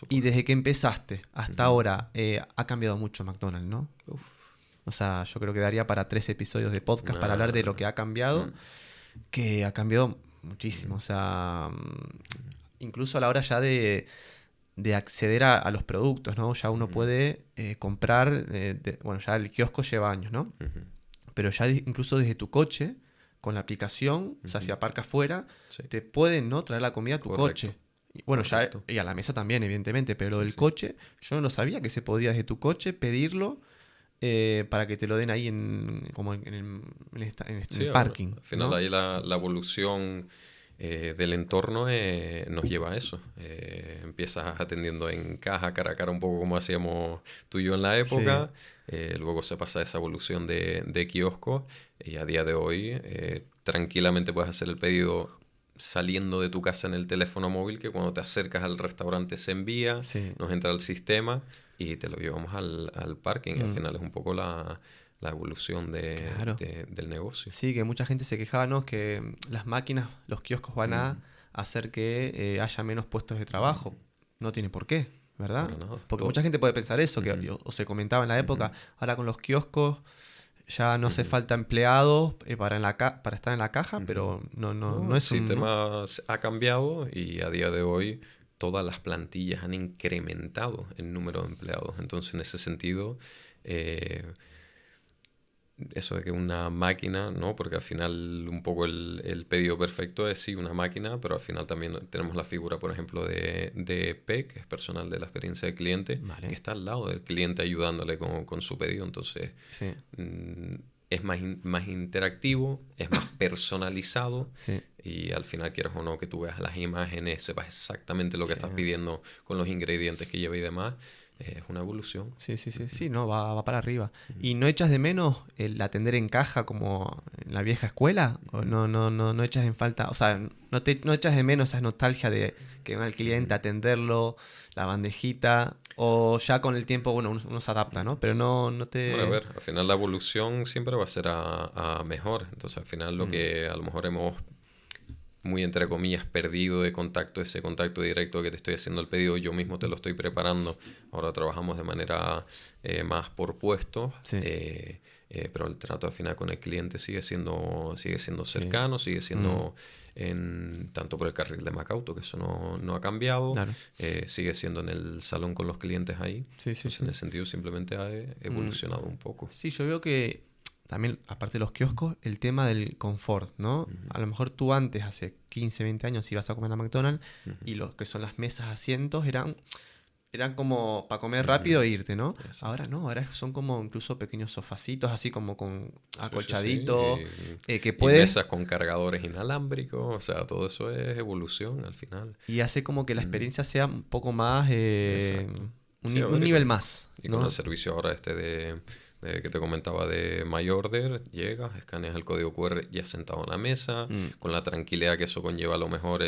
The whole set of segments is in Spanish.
Y desde que empezaste hasta Ujú. ahora, ha cambiado mucho McDonald's, ¿no? Uf, O sea, yo creo que daría para 3 episodios de podcast para hablar de lo que una... ha cambiado, mm, que ha cambiado muchísimo. mm, O sea, incluso a la hora ya de acceder a los productos, ¿no? Ya uno mm, puede comprar, bueno, ya el kiosco lleva años, ¿no? ujú, Pero ya incluso desde tu coche, con la aplicación, o sea, si ujú. aparcas fuera, Sí, te pueden, ¿no?, traer la comida a tu correcto, coche. Y bueno, ya, correcto. y a la mesa también, evidentemente, pero Sí, el sí. coche, yo no lo sabía que se podía desde tu coche pedirlo para que te lo den ahí como en Sí, el parking, al final ¿no? ahí la evolución del entorno nos lleva a eso. Empiezas atendiendo en caja, cara a cara, un poco como hacíamos tú y yo en la Sí, época. Luego se pasa a esa evolución de kioscos y a día de hoy tranquilamente puedes hacer el pedido saliendo de tu casa en el teléfono móvil, que cuando te acercas al restaurante se envía, sí. nos entra al sistema y te lo llevamos al parking. Al Mm, final es un poco la evolución claro. del negocio. Sí, que mucha gente se quejaba, ¿no? Que las máquinas, los kioscos van a Mm, hacer que haya menos puestos de trabajo. mm, No tiene por qué, ¿verdad? para nada. Porque mucha gente puede pensar eso, que Ujú, o se comentaba en la ujú, época, ahora con los kioscos ya no hace ujú, falta empleados para estar en la caja, ujú. pero No, no el es un, ¿no? sistema ha cambiado y a día de hoy todas las plantillas han incrementado el número de empleados. Entonces, en ese sentido, eh, eso de que una máquina, ¿no? Porque al final un poco el pedido perfecto es sí una máquina, pero al final también tenemos la figura, por ejemplo, de P, que es personal de la experiencia del cliente, que Vale, está al lado del cliente ayudándole con su pedido. Entonces, sí, mm, es más interactivo, es más personalizado sí, y al final, quieras o no, que tú veas las imágenes, sepas exactamente lo que sí. estás pidiendo con los ingredientes que lleva y demás, es una evolución. Sí, sí, sí, Ujú, sí, no, va para arriba. ujú, ¿Y no echas de menos el atender en caja como en la vieja escuela? ¿O ujú, no echas en falta, o sea, no echas de menos esa nostalgia de que va el cliente, ujú. atenderlo, la bandejita, o ya con el tiempo, bueno, uno se adapta, ¿no? Pero no Bueno, a te... ver, al final la evolución siempre va a ser a mejor. Entonces, al final lo Mm, que a lo mejor hemos, muy entre comillas, perdido de contacto, ese contacto directo que te estoy haciendo el pedido, yo mismo te lo estoy preparando. Ahora trabajamos de manera más por puestos, sí, pero el trato al final con el cliente sigue siendo sí, cercano, sigue mm, siendo tanto por el carril de Macauto, que eso no ha cambiado, claro, sigue siendo en el salón con los clientes ahí. sí, sí, Entonces, en sí. ese sentido, simplemente ha Mm, evolucionado un poco. sí, yo veo que también, aparte de los kioscos, el tema del confort, ¿no? Ujú, A lo mejor tú antes, hace 15 20 años, ibas a comer a McDonald's ujú, y lo que son las mesas, asientos, eran como para comer rápido ujú. e irte, ¿no? Ahora Exacto. no, ahora son como incluso pequeños sofacitos, así como con Sí, sí, sí. acolchaditos, que Y puedes, mesas con cargadores inalámbricos, o sea, todo eso es evolución al final. y hace como que la Mm, experiencia sea un poco más, exacto. Sí, a un ver, nivel más, y con el ¿no? servicio ahora que te comentaba de My Order, llegas, escaneas el código QR ya sentado en la mesa, Mm, con la tranquilidad que eso conlleva a lo mejor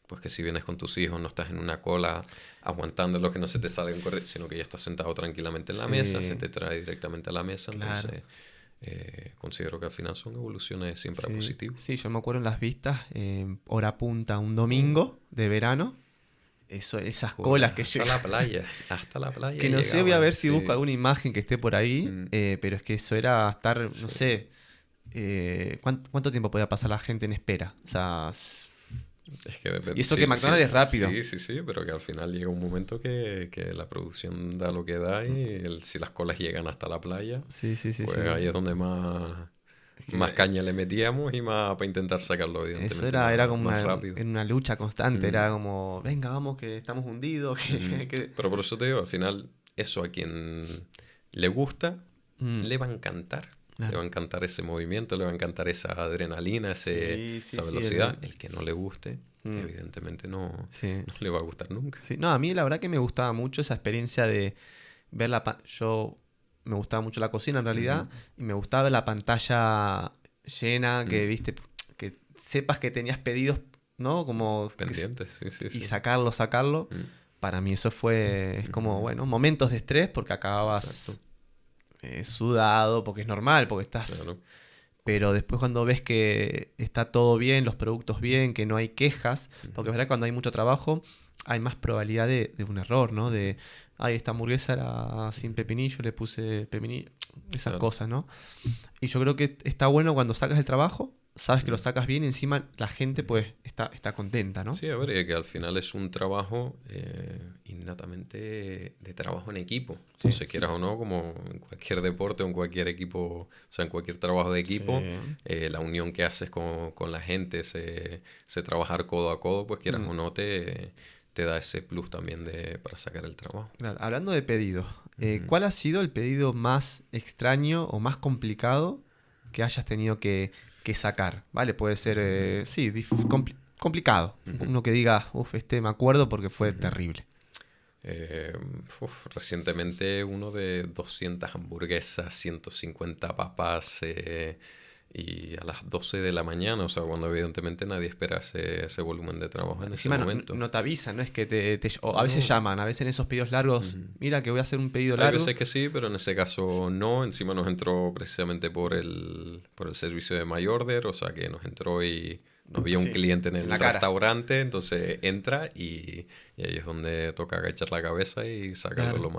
pues que si vienes con tus hijos no estás en una cola aguantando lo que no se te salga en correr, sino que ya estás sentado tranquilamente en la mesa, se sí, te trae directamente a la mesa, claro. entonces considero que al final son evoluciones siempre a Sí, positivo. sí, yo me acuerdo en las vistas, hora punta, un Uh, domingo de verano, esas colas Colas que llegan, hasta la playa que no sé, voy a llegaban, ver si busco sí. alguna imagen que esté por ahí, Mm, pero es que eso era estar, no sí. sé, ¿cuánto tiempo podía pasar la gente en espera? O sea, Es que y eso que sí, sí, McDonald's es rápido. sí, sí, sí, pero que al final llega un momento que la producción da lo que da y si las colas llegan hasta la playa, Sí, sí, sí, pues sí. ahí es donde Es que más caña le metíamos y más para intentar sacarlo eso evidentemente era como más rápido. una lucha constante, Mm, era como, venga, vamos, que estamos hundidos, mm. que... Pero por eso te digo, al final eso a quien le gusta, Mm, le va a encantar. Le va claro. a encantar ese movimiento, le va a encantar esa adrenalina, Sí, sí, esa sí, velocidad. El que no le guste, mm, evidentemente sí. no le va a gustar nunca. Sí, no, a mí la verdad que me gustaba mucho esa experiencia de ver yo me gustaba mucho la cocina en Ujú, realidad y me gustaba ver la pantalla llena, que mm. viste, que sepas que tenías pedidos, ¿no? Como Pendientes, sí, sí, y sí. sacarlo. Mm, Para mí eso fue, es como, ujú, bueno, momentos de estrés porque exacto, acababas sudado, porque es normal, porque estás... claro. Pero después cuando ves que está todo bien, los productos bien, que no hay quejas, porque Ujú, es verdad que cuando hay mucho trabajo, hay más probabilidad de un error, ¿no? De, ay, esta hamburguesa era sin pepinillo, le puse pepinillo, esas Claro. cosas, ¿no? Y yo creo que está bueno cuando sacas el trabajo, sabes que lo Mm. sacas bien y encima la gente pues está contenta, ¿no? Sí, a ver, y que al final es un trabajo innatamente de trabajo en equipo. Sí. Entonces, quieras o no, como en cualquier deporte o en cualquier equipo, o sea, en cualquier trabajo de equipo, Sí. la unión que haces con la gente, ese trabajar codo a codo, pues quieras Mm. o no, te da ese plus también para sacar el trabajo. Claro, hablando de pedidos, Ujú. ¿cuál ha sido el pedido más extraño o más complicado que hayas tenido que sacar? ¿Vale? Puede ser, sí, complicado. Ujú. Uno que diga, uff, este me acuerdo porque fue Ujú. terrible. Eh, Recientemente uno de 200 hamburguesas, 150 papas y a las 12 de la mañana, o sea, cuando evidentemente nadie espera ese volumen de trabajo en ese Encima momento. no te avisan, no es que o a No, veces no. llaman, a veces en esos pedidos largos, Ujú. mira que voy a hacer un pedido Hay largo. veces que sí, pero en ese caso no. Encima nos entró precisamente por el servicio de MyOrder, o sea que nos entró y no había un Sí, cliente en en la el cara. restaurante, entonces entra y ahí es donde toca agachar la cabeza y sacarlo Claro. lo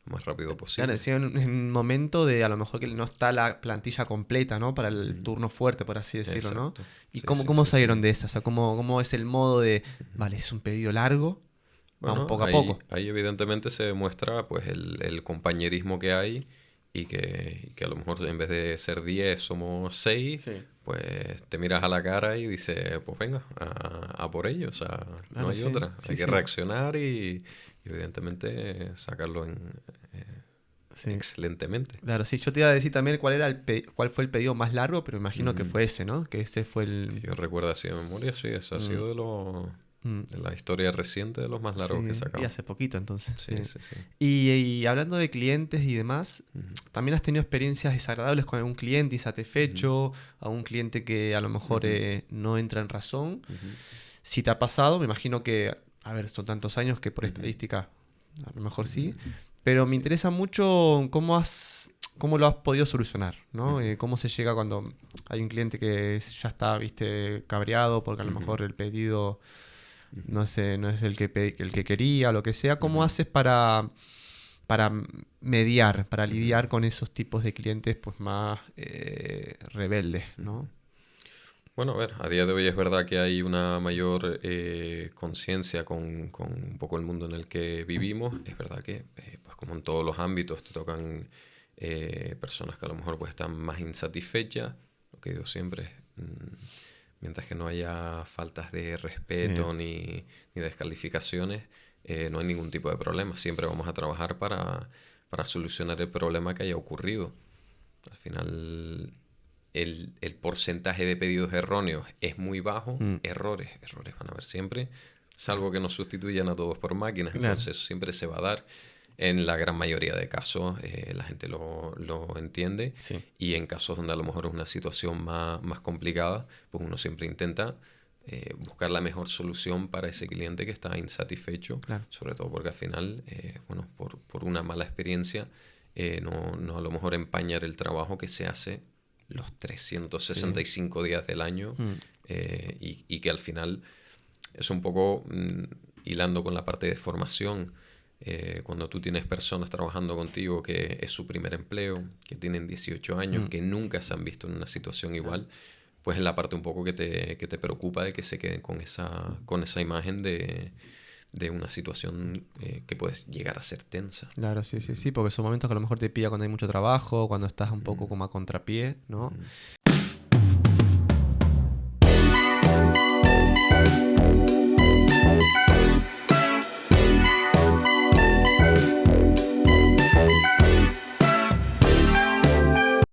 más rápido Claro, posible. encima en un momento de a lo mejor que no está la plantilla completa, ¿no? Para el Ujú. turno fuerte, por así decirlo, ¿no? Exacto. ¿Y Sí, cómo, sí, cómo sí, sí. salieron de esa? O sea, ¿cómo es el modo de, vale, es un pedido largo, vamos Bueno, poco a ahí, poco? ahí evidentemente se demuestra pues el compañerismo que hay y que a lo mejor en vez de ser 10 somos 6 Sí. pues te miras a la cara y dices, pues venga, a por ello, o sea, no Claro, hay sí, otra. sí, Hay que sí. reaccionar y evidentemente sacarlo eh, Sí. excelentemente. Claro, sí, yo te iba a decir también cuál fue el pedido más largo, pero imagino que Ujú. fue ese, ¿no? Que ese fue Que el... yo recuerdo así de memoria, sí, eso ha Mm, sido mm, de la historia reciente de los más largos que he sí, y sacado. hace poquito entonces. Sí, Sí. sí, sí. Y hablando de clientes y demás, Ujú, ¿también has tenido experiencias desagradables con algún cliente ujú, insatisfecho? ¿A un cliente que a lo mejor ujú, no entra en razón? ujú. Si te ha pasado, me imagino que, a ver, son tantos años que por Ujú. estadística a lo mejor sí, Mm, pero sí, me sí. interesa mucho cómo lo has podido solucionar, ¿no? Ujú, Cómo se llega cuando hay un cliente que ya está, viste, cabreado porque a lo ujú, mejor el pedido ujú, no sé, no es el que quería o lo que sea. ¿Cómo ujú, haces para mediar, para ujú, lidiar con esos tipos de clientes pues más rebeldes, ujú. ¿no? Bueno, a ver, a día de hoy es verdad que hay una mayor conciencia con un poco el mundo en el que vivimos. Es verdad que, pues como en todos los ámbitos, te tocan personas que a lo mejor pues están más insatisfechas. Lo que digo siempre es, mientras que no haya faltas de Sí, respeto ni descalificaciones, no hay ningún tipo de problema. Siempre vamos a trabajar para solucionar el problema que haya ocurrido. Al final, el porcentaje de pedidos erróneos es muy bajo. mm, Errores van a haber siempre, salvo que nos sustituyan a todos por máquinas. claro, Entonces, siempre se va a dar. En la gran mayoría de casos, la gente lo entiende. sí, Y en casos donde a lo mejor es una situación más complicada, pues uno siempre intenta buscar la mejor solución para ese cliente que está insatisfecho, claro. sobre todo porque al final, bueno, por una mala experiencia, no a lo mejor empañar el trabajo que se hace los Sí, 365 días del año mm, y que al final es un poco hilando con la parte de formación. Cuando tú tienes personas trabajando contigo que es su primer empleo, que tienen 18 años, mm, que nunca se han visto en una situación claro. igual, pues es la parte un poco que te preocupa de que se queden con esa imagen de una situación que puede llegar a ser tensa. Claro, sí, sí, Ujú, sí, porque son momentos que a lo mejor te pilla cuando hay mucho trabajo, cuando estás un poco ujú, como a contrapié, ¿no? ujú.